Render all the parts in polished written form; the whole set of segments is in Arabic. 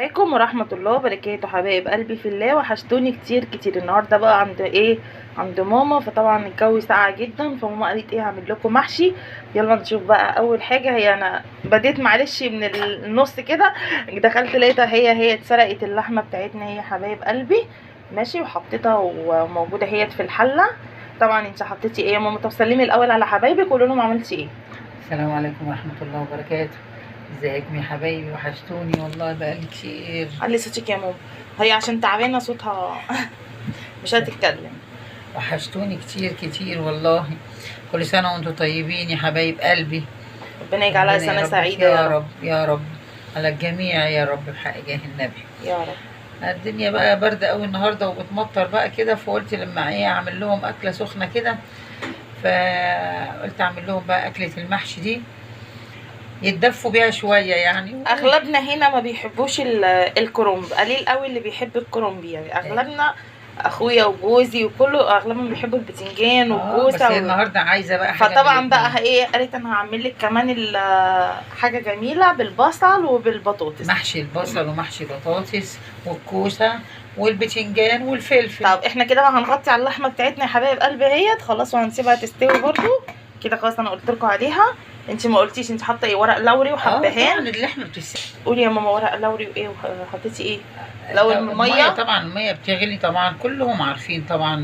عليكم ورحمة الله وبركاته حبايب قلبي في الله، وحشتوني كتير كتير. النهارده بقى عند عند ماما، فطبعا الجو ساقع جدا، فماما قالت هعمل لكم محشي. يلا نشوف بقى. اول حاجه انا بديت معلش من النص كده، دخلت لقيتها هي اتسرقت اللحمه بتاعتنا هي حبايب قلبي. ماشي، وحطيتها وموجوده هي في الحله. طبعا انت حطيتي ايه يا ماما؟ طب سلمي الاول على حبايبك وقولوا لهم عملتي ايه. السلام عليكم ورحمة الله وبركاته. ازيكم يا حبايبي؟ وحشتوني والله بقالي كتير. علي صوتك يا ماما، هي عشان تعبانه صوتها مش هتتكلم. وحشتوني كتير كتير والله. كل سنة وانتم طيبين يا حبايب قلبي. ربنا يجعلها سنه سعيده يا رب يا رب على الجميع يا رب بحق جاه النبي يا رب. الدنيا بقى باردة قوي النهارده وبتمطر بقى كده، فقلت لما اعمل لهم اكلة سخنة كده، فقلت اعمل لهم بقى اكلة المحشي دي يتدفوا بيها شويه يعني. اغلبنا هنا ما بيحبوش الكرنب، قليل قوي اللي بيحب الكرنب يعني. اغلبنا اخويا وجوزي وكله اغلبهم بيحبوا البتنجان والكوسه بس النهارده عايزه بقى حاجه. فطبعا بقى قالت انا هعمل لك كمان حاجه جميله بالبصل وبالبطاطس، محشي البصل ومحشي بطاطس والكوسه والبتنجان والفلفل. طب احنا كده بقى هنغطي على اللحمه بتاعتنا يا حبايب قلبي اهيت خلاص، وهنسيبها تستوي برضو كده. خلاص انا قلت لكم عليها. انت ما قلتيش انت حاطه ايه؟ ورق لوري وحبهان. اللحمه بتستوي. قولي يا ماما، ورق لوري وايه وحطيتي ايه؟ لو الميه طبعا الميه بتغلي طبعا، كلهم عارفين طبعا.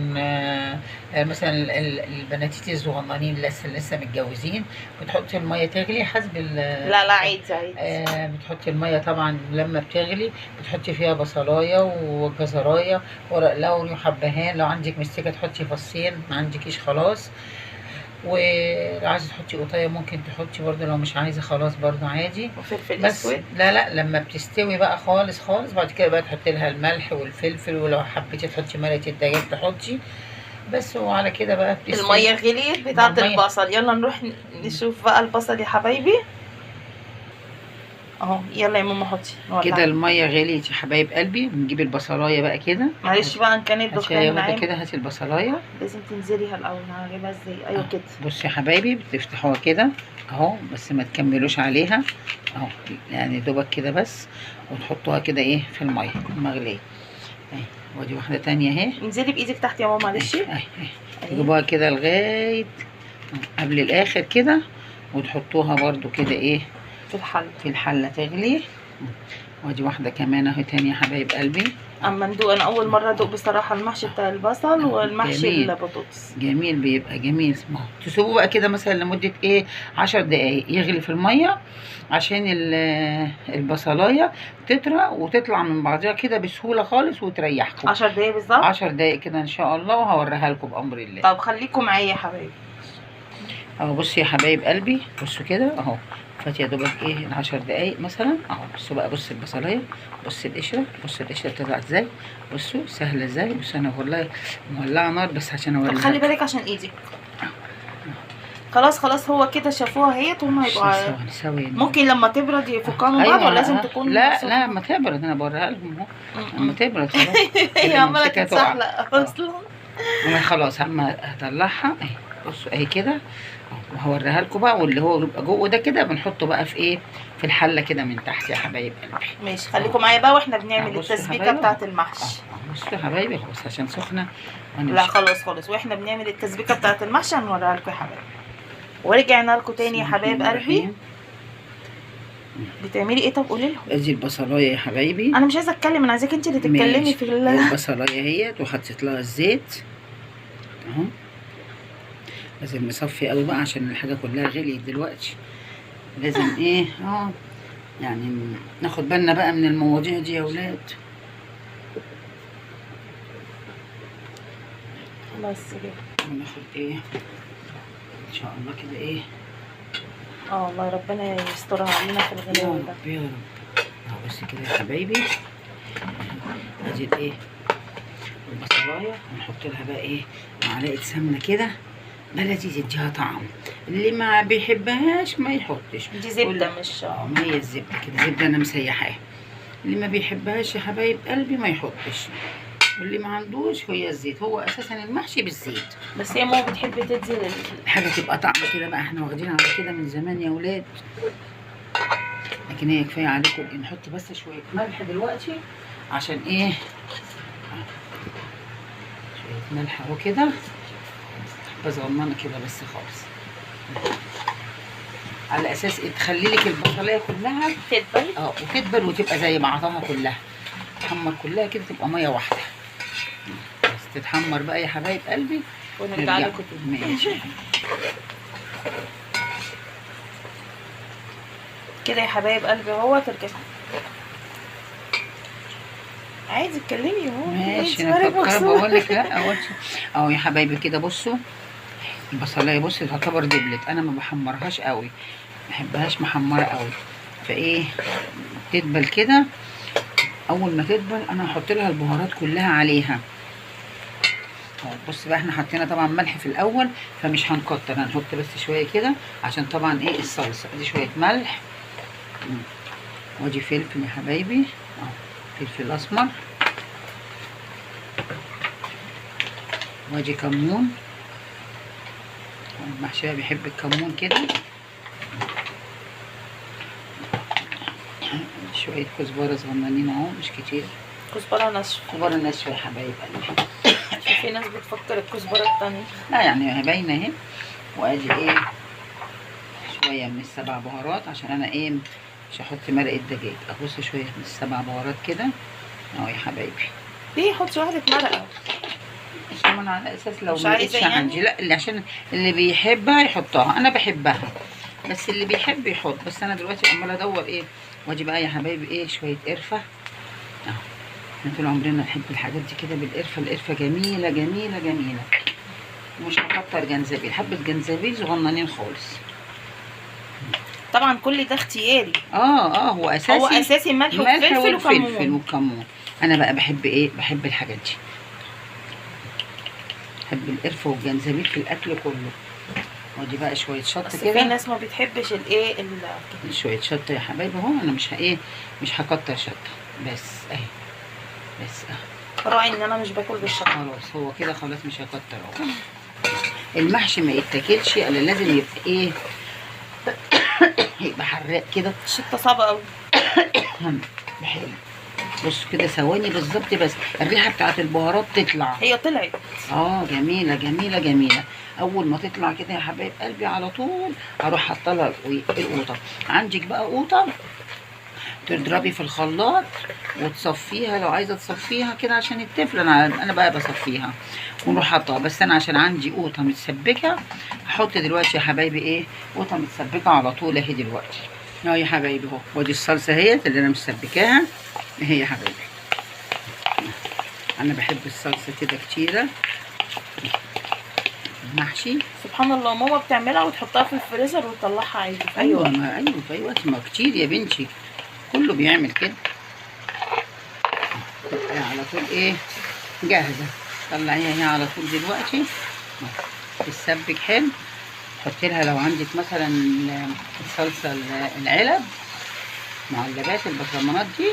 مثلا البناتيت الصغننين لسه متجوزين بتحطي الميه تغلي حسب لا عادي بتحطي الميه طبعا. لما بتغلي بتحطي فيها بصلايه وجزرايه ورق لوري وحبهان. لو عندك مستكه تحطي فصين، ما عندكيش خلاص. ولو عايزه تحطي قطايه ممكن تحطي برده، لو مش عايزه خلاص برده عادي. وفلفل بس اسود. لا لما بتستوي بقى خالص خالص بعد كده بقى تحطي لها الملح والفلفل، ولو حبيتي تحطي مرقه الدجاج تحطي بس. وعلى كده بقى بتستوي. الميه غليت بتاعه البصل. يلا نروح نشوف بقى البصل يا حبايبي اهو. يلا يا ماما حطي كده الميه غليت يا حبايب قلبي. بنجيب البصلايه بقى كده. معلش بقى ان كانت دخان معايا كده. هاتي البصلايه لازم تنزليها الاول. هجيبها ازاي؟ ايوه كده. بصي يا حبايبي بتفتحوها كده اهو، بس ما تكملوش عليها اهو، يعني دوبك كده بس، وتحطوها كده في الميه المغليه اهي. ودي واحده تانية اهي. انزلي بايدك تحت يا ماما معلش اهي. تجيبوها كده لغايه قبل الاخر كده، وتحطوها برده كده في الحله تغلي. ودي واحده كمان اهي تانية يا حبايب قلبي. اما ندوق، انا اول مره ادوق بصراحه المحشي بتاع البصل والمحشي البطاطس. جميل، بيبقى جميل. تسيبوه بقى كده مثلا لمده 10 دقايق يغلي في الميه، عشان البصلايه تطرى وتطلع من بعضها كده بسهوله خالص وتريحكم. 10 دقايق بالظبط. 10 دقايق كده ان شاء الله، وهوريها لكم بامر الله. طب خليكم معايا يا حبايبي اهو. بصي يا حبايب قلبي، بصوا كده اهو. فات يا دوبك 10 دقايق مثلا اهو. بصوا بقى، بص البصلايه، بص القشره، بص القشره طلعت ازاي، بصوا سهله ازاي. بص انا والله مولعه نار بس عشان اوريها. طب خلي بالك عشان ايدك. خلاص هو كده شافوها اهيت. هم هيبقوا ممكن لما تبرد يفكوها من بعض، ولا لازم تكون لا ما تبرد. انا بوريها لكم اهو. لما تبرد خلاص هي عماله تتسحلق اصلا. خلاص اما هطلعها اهي. بصوا اهي كده، وهوريها لكم بقى. واللي هو بيبقى جوه ده كده بنحطه بقى في في الحله كده من تحت يا حبايب قلبي. ماشي، خليكم معايا بقى واحنا بنعمل التسبيكه بتاعه المحشي. بصوا يا حبايبي خلاص عشان سخنه. لا خلاص واحنا بنعمل التسبيكه بتاعه المحشي هنوريها لكم يا حبايبي. ورجعنا لكم تاني يا حبايب قلبي. بتعملي ايه؟ طب قولي لهم. ادي البصلايه يا حبايبي. انا مش عايزه اتكلم، انا عايزاك انت اللي تتكلمي في البصلايه اهيت، وحطيت لها الزيت اهو. لازم نصفي قوي بقى عشان الحاجه كلها غليت دلوقتي. لازم يعني ناخد بالنا بقى من المواضيع دي يا ولاد. خلاص كده وناخد ان شاء الله كده والله ربنا يسترها علينا في الغلاوه ده يا رب. اهو بس كده يا حبايبي. ادي البصلايه ونحط لها بقى معلقه سمنه كده بلدي تديها طعم. اللي ما بيحبهاش ما يحطش. دي زبده مش ما هي الزبده كده، زبده انا مسيحاها. اللي ما بيحبهاش يا حبايب قلبي ما يحطش، واللي ما عندوش هي الزيت. هو اساسا المحشي بالزيت، بس هي ماما بتحب تدي الحاجه تبقى طعم كده بقى. احنا واخدين على كده من زمان يا ولاد. لكن هي كفايه عليكم. نحط بس شويه ملح دلوقتي عشان ايه، شويه ملح اهو كده، حبه صغننه كده بس خالص، على اساس تخلي لك البصلايه كلها تدبل. وتدبل وتبقى زي بعضها كلها، تتحمر كلها كده، تبقى ميه واحده بس تتحمر بقى يا حبايب قلبي. ونرجع لكم تاني. ماشي كده يا حبايب قلبي اهو. ترجع عايزه تتكلمي اهو. ماشي. انا مفكره بقول لك لا اهو يا حبايبي كده. بصوا البصلايه، بصي تعتبر دبلت. انا ما بحمرهاش قوي، ما بحبهاش محمره قوي، فايه تدبل كده. اول ما تدبل انا هحط لها البهارات كلها عليها. بص بقى، احنا حطينا طبعا ملح في الاول فمش هنكتر، هنحط بس شويه كده عشان طبعا ايه الصلصه دي. شويه ملح، وادي فلفل يا حبايبي اهو، فلفل اسمر، وادي كمون. المحشيه بيحب الكمون كده. شويه كزبره صغننين اهو، مش كتير. كزبره ناشفه. كزبره ناشفه يا حبايب قلبي. في ناس بتفكر الكزبره التانية. لا يعني باينه اهي. وادي ايه شويه من السبع بهارات، عشان انا ايه مش هحط مرقه دجاج. ابص شويه من السبع بهارات كده اهو يا حبايبي. ليه حط واحده مرقه؟ عشان انا على اساس لو مش ما عايزة لقيتش يعني؟ عندي، لا اللي عشان اللي بيحبها يحطها، انا بحبها بس اللي بيحب يحط. بس انا دلوقتي عماله ادور ايه. واجي بقى يا حبايبي ايه شويه قرفه اهو. احنا طول عمرنا نحب الحاجات دي كده بالقرفه. القرفه جميله جميله جميله. ومش هكتر جنزبيل، حبه جنزبيل صغننين خالص. طبعا كل ده اختياري. هو اساسي. هو اساسي ملح وفلفل وكمون. وكمون. انا بقى بحب ايه، بحب الحاجات دي، بحب القرفه والجنزبيل في الاكل كله. ودي بقى شويه شطه بس كده. في ناس ما بتحبش الايه شويه شطه يا حبايبي اهو. انا مش مش هكتر شطه بس اهي. بس راعي ان انا مش باكل بالشطه. خلاص هو كده خلاص، مش هكتر اهو. المحشي ما يتاكلش الا لازم يبقى ايه يبقى حراق كده. الشطه صعبه قوي. بحب. بصوا كده ثواني بالظبط بس الريحه بتاعت البهارات تطلع. هي طلعت. جميله جميله جميله. اول ما تطلع كده يا حبايب قلبي على طول اروح حاطه لها القوطه. عندك بقى قوطه تضربي في الخلاط وتصفيها لو عايزه تصفيها كده عشان التفل. انا بقى بصفيها ونروح حاطاها. بس انا عشان عندي قوطه متسبكه هحط دلوقتي يا حبايبي ايه قوطه متسبكه على طول اهي دلوقتي. اهو يا حبايبي اهو. ودي الصلصه اهيت اللي انا مسبكاها اهي يا حبايبي. انا بحب الصلصه كده كتيره المحشي. سبحان الله، ماما بتعملها وتحطها في الفريزر وتطلعها عادي في اي وقت. ايوه في اي وقت. ما كتير يا بنتي، كله بيعمل كده. تبقى على طول ايه جاهزه. طلعيها هي على طول دلوقتي تتسبك حلو. حطي لها لو عندك مثلا الصلصه العلب معلبات البصمات دي،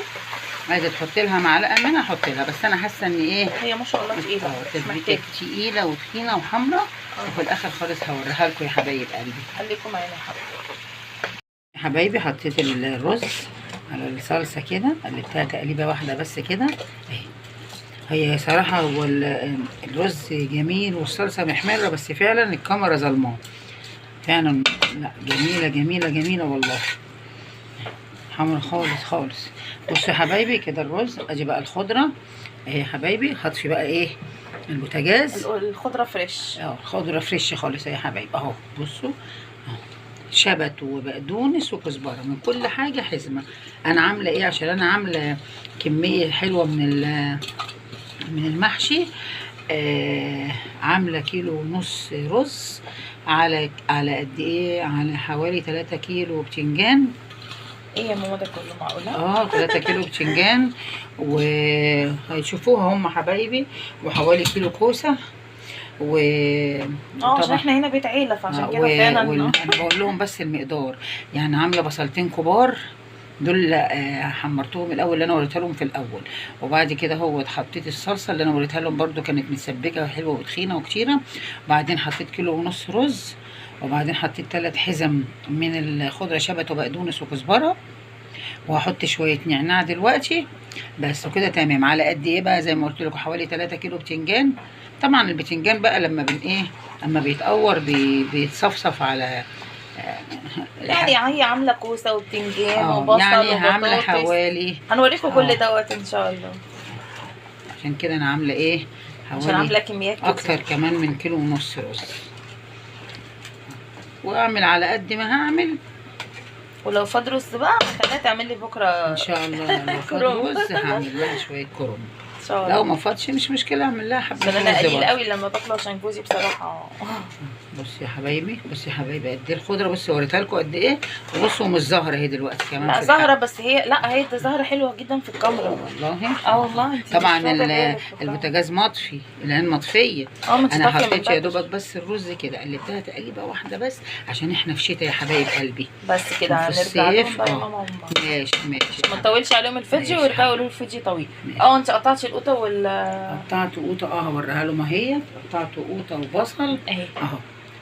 عايزه تحطي لها معلقه منها حطي لها. بس انا حاسه ان ايه هي ما شاء الله تقيله، مش محتاجه. تقيله وتخينه وحمراء. وفي الاخر خالص هوريها لكم يا حبايب قلبي. خليكم معانا يا حبايبي. يا حبايبي حطيت الرز على الصلصه كده، قلبتها تقليبه واحده بس كده اهي. هي صراحه هو الرز جميل والصلصه محمره، بس فعلا الكاميرا ظلماه فعلا. لا جميله جميله جميله والله، حمرا خالص خالص. بصوا يا حبايبي كده الرز. ادي بقى الخضره اهي يا حبايبي. هطفي بقى ايه البوتاجاز. الخضره فريش. الخضره فريش خالص يا حبايبي اهو. بصوا اهو شبت وبقدونس وكزبره من كل حاجه حزمه. انا عامله ايه عشان انا عامله كميه حلوه من المحشي. عامله كيلو ونص رز على قد ايه، على حوالي 3 كيلو بتنجان. ايه يا ماما ده كله معقوله؟ 3 كيلو بتنجان وهيشوفوها هم حبايبي. وحوالي كيلو كوسه عشان احنا هنا بيت عيله فعشان كده فعلا. انا بقول لهم بس المقدار. يعني عامله بصلتين كبار دول حمرتهم الاول اللي انا وريتها لهم في الاول. وبعد كده هو حطيت الصلصه اللي انا وريتها لهم برده كانت متسبكه وحلوه وتخينه وكتيره. بعدين حطيت كيلو ونص رز. وبعدين حطيت 3 حزم من الخضره شبت وبقدونس وكزبره. وهحط شويه نعناع دلوقتي بس، وكده تمام. على قد ايه بقى؟ زي ما قلت لكم حوالي 3 كيلو بتنجان. طبعا البتنجان بقى لما اما بيتقور بيتصفصف على يعني هي عامله كوسه وبتنجان اه وبصل يعني هعمله وبطاطس. حوالي هنوريكم كل دوت ان شاء الله. عشان كده انا عامله ايه عشان عامله حوالي كميات كتير اكتر كمان من كيلو ونص رز. واعمل على قد ما هعمل، ولو فاض رز بقى هخليها تعمل لي بكره ان شاء الله. لو فاض رز هعمل لها شويه كرنب، ان شاء الله. لو ما فاضش مش مشكله اعمل لها حبه بس انا رز قليل برضه. قوي لما باكله عشان جوزي بصراحه. بصي يا حبايبي، بصي يا حبايبي قد ايه الخضره. بصي وريتها لكم قد ايه. وبصوا مش زهره اهي دلوقتي كمان. لا زهره، بس هي لا هي زهره حلوه جدا في الكاميرا والله. والله. انت طبعا مش البوتاجاز مطفي، العين مطفيه. ما انت انا طافيه حطيت يا دوبك بس الرز كده، قلبتها تقليبه واحده بس عشان احنا في شتاء يا حبايب قلبي. بس كده في هنرجع لهم الصيف. بقى يا ماما. ماشي ما تطولش عليهم الفيديو ماشي ويرجعوا يقولوا الفيديو طويل. انت قطعتي القوطه قطعت قوطه هوريها له. ما هي قطعت قوطه وبصل اهي اهو.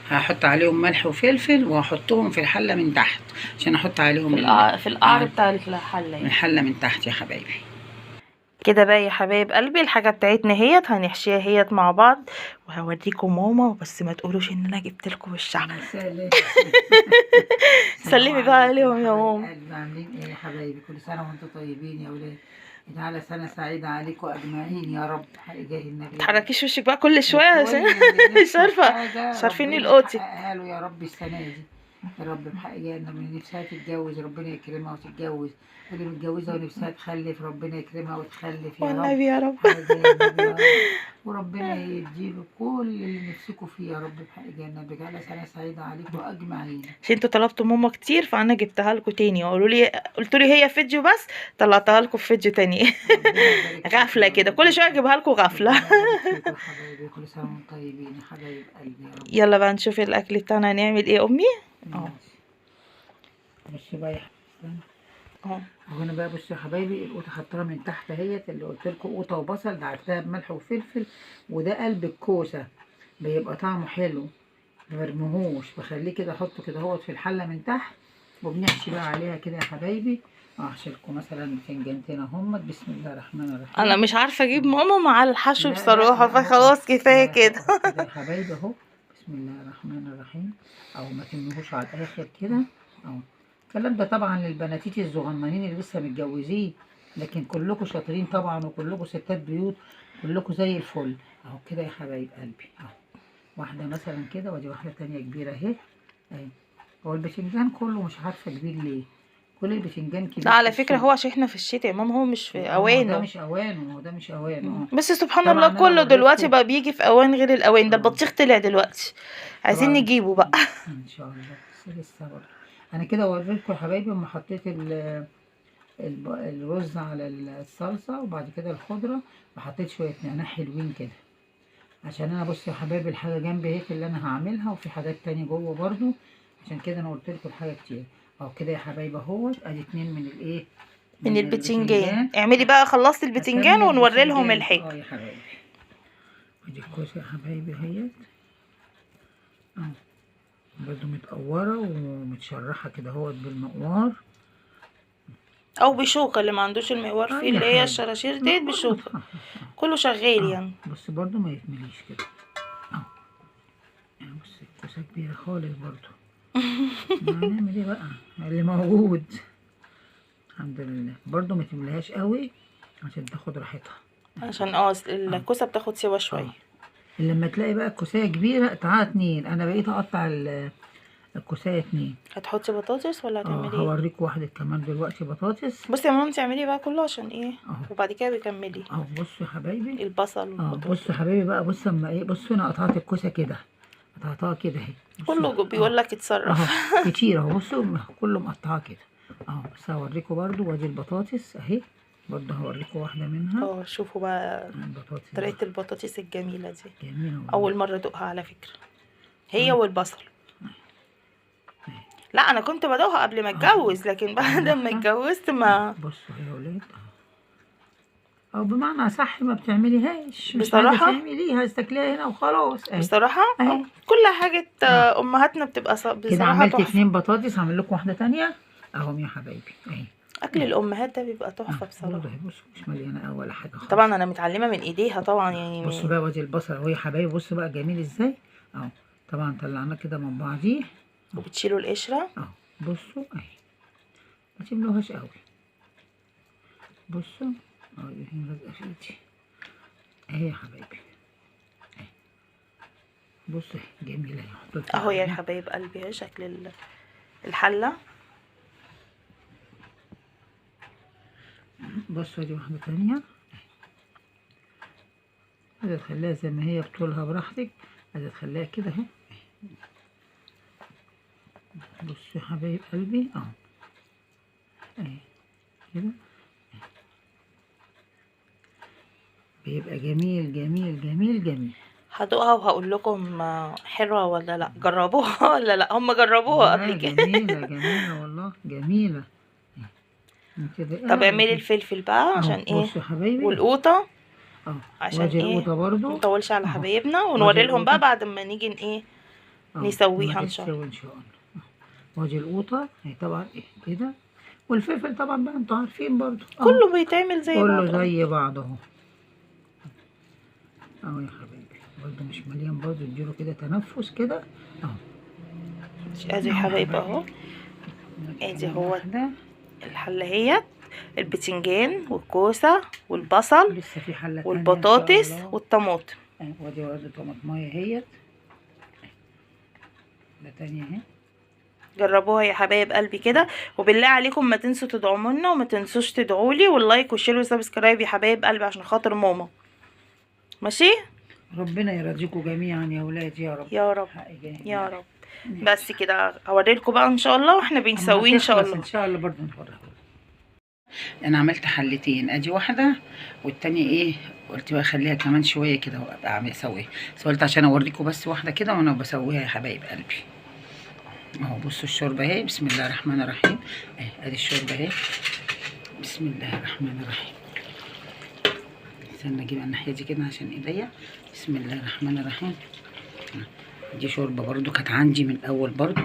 هحط عليهم ملح وفلفل وهحطهم في الحله من تحت عشان احط عليهم في القعر بتاع الحله يعني. الحله من تحت يا حبايبي. كده بقى يا حبايب قلبي الحاجه بتاعتنا هيت هنحشيها هيت مع بعض، وهوريكم ماما. بس ما تقولوش ان انا جبت لكم الشعر. سلمي بقى عليهم يا ماما. عاملين ايه يا حبايبي؟ كل سنه وانتم طيبين يا ولاد. اجعل سنه سعيده عليكم اجمعين يا رب. حقيقه النبي متحركيش وشك بقى كل شويه عشان مش عارفين القوتي. قالوا يا رب السنه دي يا رب. بحقيقه النبي نفسها تتجوز ربنا يكرمها وتتجوز، واللي متجوزه ونفسها تخلف ربنا يكرمها وتخلف يا رب. والنبي يا رب. وربنا يديله كل اللي نفسكم فيه يا رب. بحقيقه النبي اجعل سنه سعيده عليكم اجمعين. عشان انتوا طلبتوا ماما كتير فانا جبتها لكم تاني، قلتوا لي هي فيديو بس طلعتها لكم في فيديو تاني. غفله كده كل شويه اجيبها لكم غفله. حبايبي كل سنه وانتم طيبين يا حبايب قلبي يا رب. يلا بقى نشوف الاكل بتاعنا هنعمل ايه يا امي. بصي بقى يا حبايبي هنا بقى. بصوا يا حبايبي القوطه حطيتها من تحت اهيت، اللي قلت لكم قوطه وبصل دعكتها بملح وفلفل. وده قلب الكوسه بيبقى طعمه حلو، ما برميهوش، بخليه كده احطه كده اهوت في الحله من تحت. وبنحشي بقى عليها كده يا حبايبي. احشي لكم مثلا فنجانتين اهمت. بسم الله الرحمن الرحيم. انا مش عارفه اجيب ماما مع الحشو بصراحه، فخلاص كفايه كده. يا حبايبي اهو. بسم الله الرحمن الرحيم. او ما تمنهوش على الاخر كده اهو. الكلام ده طبعا للبناتيتي الصغننين اللي لسه متجوزين، لكن كلكم شاطرين طبعا وكلكم ستات بيوت، كلكم زي الفل اهو كده يا حبايب قلبي اهو. واحده مثلا كده وادي واحده تانية كبيره اهي. هو البتنجان كله مش عارفه كبير ليه، كل البتنجان كبير. لا على فكره هو عشان احنا في الشتاء يا ماما، هو مش في اوانه. ده مش اوانه، ده مش اوانه. بس سبحان الله كله دلوقتي بقى بيجي في اوان غير الاوان. ده البطيخ طلع دلوقتي، عايزين نجيبه بقى. ان شاء الله. بس لسه برضه انا كده وريتكم يا حبايبي اما حطيت الرز على الصلصه وبعد كده الخضره، وحطيت شويه نعناع حلوين كده عشان انا بصوا يا حبايبي الحاجه جنبي هيك اللي انا هعملها، وفي حاجات تانية جوه برضو. عشان كده انا قلت لكم الحاجه كتير اهو كده يا حبايبي اهوت. ادي 2 من الايه، من البتنجان. اعملي بقى خلصتي البتنجان ونوري لهم الحاجه. يا حبايبي ادي الكوسه يا حبايبي اهيت اهو، برضو متقوره ومتشرحه كده اهوت بالمقوار او بشوكه، اللي ما عندوش المقوار فيه اللي هي الشراشير ديت بشوكه. كله شغال يعني. بس برضو ما يتمليش كده اهو. يعني بص الكوسه كبيره خالص برضو. هنعمل ايه بقى اللي موجود. الحمد لله. برضو ما تمليهاش قوي عشان تاخد راحتها، عشان الكوسه بتاخد سوا شويه. لما تلاقي بقى الكوسايه كبيره اقطعها 2. انا بقيت اقطع الكوسايه 2. هتحطي بطاطس ولا هتعملي ايه؟ هوريكم واحده كمان دلوقتي بطاطس. بصي يا ماما انت اعملي بقى كله عشان ايه وبعد كده بكملي اهو. بصوا يا حبايبي البصل والبطاطس. بصوا يا حبايبي بقى. بصوا اما ايه، بصوا انا قطعت الكوسه كده، قطعتها كده اهي. كله بيقول لك اتصرف اهو كتير اهو. بصوا كله مقطعها كده اهو. بس هوريكم برضو وادي البطاطس اهي، برضو هوريكم واحده منها. شوفوا بقى طريقه البطاطس الجميله دي. جميله اول مره ادوقها على فكره هي والبصل. لا انا كنت بدوقها قبل ما اتجوز، لكن بعد ما اتجوزت ما. بصوا يا ولاد او بمعنى صح ما بتعمليهاش بصراحه. تعمليها تاكليها هنا وخلاص. بصراحه كل حاجه امهاتنا بتبقى بصراحه كده. عملت 2 بطاطس. هعمل لكم واحده تانية اهو يا حبايبي اهي. اكل الامهات ده بيبقى تحفه بصراحه. برضه بص مش مليانه ولا حاجه خالص. طبعا انا متعلمه من ايديها طبعا يعني. بصوا بقى وادي البصل اهو يا حبايبي، بصوا بقى جميل ازاي اهو. طبعا طلعناه كده من بعضيه وبتشيلوا القشره اهو. بصوا اهي ما تملوهاش قوي. بصوا اهو دي لازقه في ايدي اهي يا حبايبي اهي. بصوا اهي جميله اهي. اهو يا حبايب قلبي اهي شكل الحله. بصوا دي واحده تانيه عايزه تخليها زي ما هي بطولها براحتك، عايزه تخليها كده اهي. بصوا يا حبايب قلبي اهو اهي كده بيبقى جميل جميل جميل جميل. هدوقها وهقول لكم حلوه ولا لا. جربوها ولا لا؟ هم جربوها قبل كده. جميله جميله والله جميله. طب اعملي الفلفل بقى عشان ايه. بصوا يا حبايبي والقوطه اه عشان وادي ايه القوطه برضو مطولش على حبايبنا، ونوري لهم بقى بعد ما نيجي ايه نسويها ان شاء الله. ان شاء الله. وادي القوطه هي طبعا ايه كده، والفلفل طبعا بقى انتوا عارفين برضو كله بيتعمل زي بعضه. كله زي بعض اهو اهو يا حبايبي. برضو مش مليان برضو، اديله كده تنفس كده اهو. ادي يا حبايبي اهو. ادي هو الحله البتنجان والكوسه والبصل لسه في حله والبطاطس والطماطم. وادي برضه طماطمايه اهيت ده تانية اهي. جربوها يا حبايب قلبي كده، وبالله عليكم ما تنسوا تدعمونا وما تنسوش تدعولي واللايك والشير والسبسكرايب يا حبايب قلبي عشان خاطر ماما. ماشي. ربنا يرضيكم جميعا يا ولادي يا رب يا رب يا رب. بس كده هوريلكم بقى ان شاء الله واحنا بنسويه ان شاء الله. ان شاء الله برضه نفرجكم. انا عملت حلتين، ادي واحده والتانية ايه قلت بقى اخليها كمان شويه كده وابقى اعمل اسويها، بس قلت عشان اوريكم بس واحده كده وانا بسويها يا حبايب قلبي اهو. بصوا الشوربه اهي، بسم الله الرحمن الرحيم اهي. ادي الشوربه اهي، بسم الله الرحمن الرحيم. استنى اجيب الناحيه دي كده عشان ايديا. بسم الله الرحمن الرحيم. دي شوربه برضو كانت عندي من الاول برضو،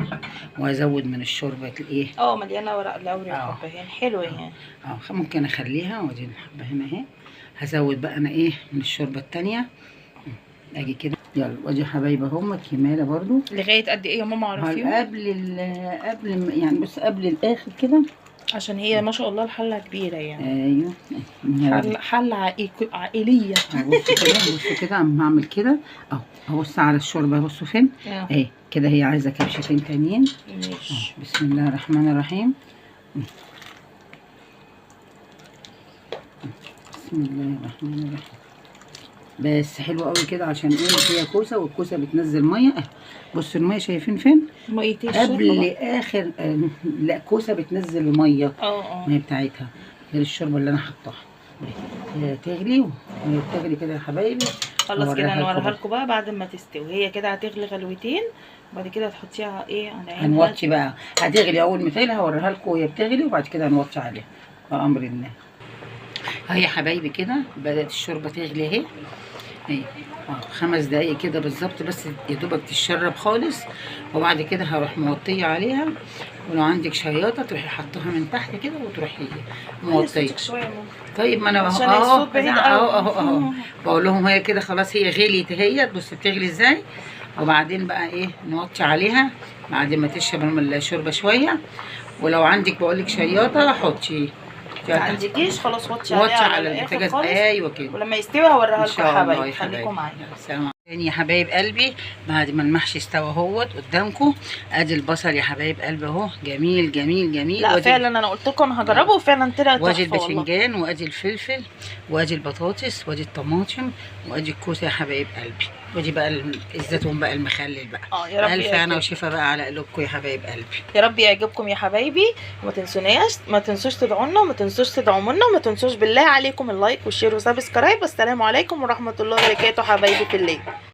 وهزود من الشوربه الايه مليانه ورق لوري وحبهان حلوه يعني. ممكن اخليها ودي الحبه هنا اهي. هزود بقى انا ايه من الشوربه التانيه. اجي كده يلا. وادي حبايبي اهم كماله برضو. لغايه قد ايه يا ماما عرفيهم؟ قبل يعني بص قبل الاخر كده عشان هي ما شاء الله الحله كبيره يعني. ايوه حله عائليه. بصوا كده اما اعمل كده اهو. ابص على الشوربه بصوا فين اهي كده، هي عايزه كبشتين تانيين. ماشي. بسم الله الرحمن الرحيم. بسم الله الرحمن الرحيم. بس حلوه قوي كده عشان ايه هي كوسه، والكوسه بتنزل ميه. بصوا الميه شايفين فين؟ ميه قبل اخر لا كوسه بتنزل الميه الميه بتاعتها غير الشوربه اللي انا حطاها. تغلي وهي بتغلي كده يا حبايبي. خلاص كده هنوريها لكم بقى بعد ما تستوي. هي كده هتغلي غلوتين وبعد كده هتحطيها ايه على عين. هنوطي بقى، هتغلي اول ما تغلي هوريها لكم وهي بتغلي، وبعد كده هنوطي عليها بامر الله. اهي يا حبايبي كده بدات الشوربه تغلي اهي. اهي 5 دقايق كده بالظبط، بس يا دوبك تتشرب خالص، وبعد كده هروح موطيه عليها. ولو عندك شياطه تروحي حطها من تحت كده وتروحي موطيه. طيب ما انا اهو بقول لهم هي كده خلاص هي غليت اهي. بص بتغلي ازاي. وبعدين بقى ايه نوطي عليها بعد ما تشرب الشوربه شويه. ولو عندك بقول لك شياطه حطي، ما عندكيش خلاص وطي على البوتاجاز. ايوه كده. ولما يستوي هوريها لكم يا حبايبي. خليكم معايا. السلام عليكم يا حبايب قلبي. بعد ما المحشي استوى اهوت قدامكم، ادي البصل يا حبايب قلبي اهو جميل جميل جميل. لا فعلا انا قلت لكم انا هجربه وفعلا طلع تحفه. وادي الباذنجان وادي الفلفل وادي البطاطس وادي الطماطم وادي الكوسه يا حبايب قلبي. ودي بقى الزيتون بقى المخلل بقى. يا رب الف هنا وشفا بقى على قلوبكم يا حبايب قلبي. يا رب يعجبكم يا حبايبي. وما تنسوش تدعونا وما تنسوش تدعمونا وما تنسوش بالله عليكم اللايك والشير وسبسكرايب. والسلام عليكم ورحمه الله وبركاته حبايبي في الليل.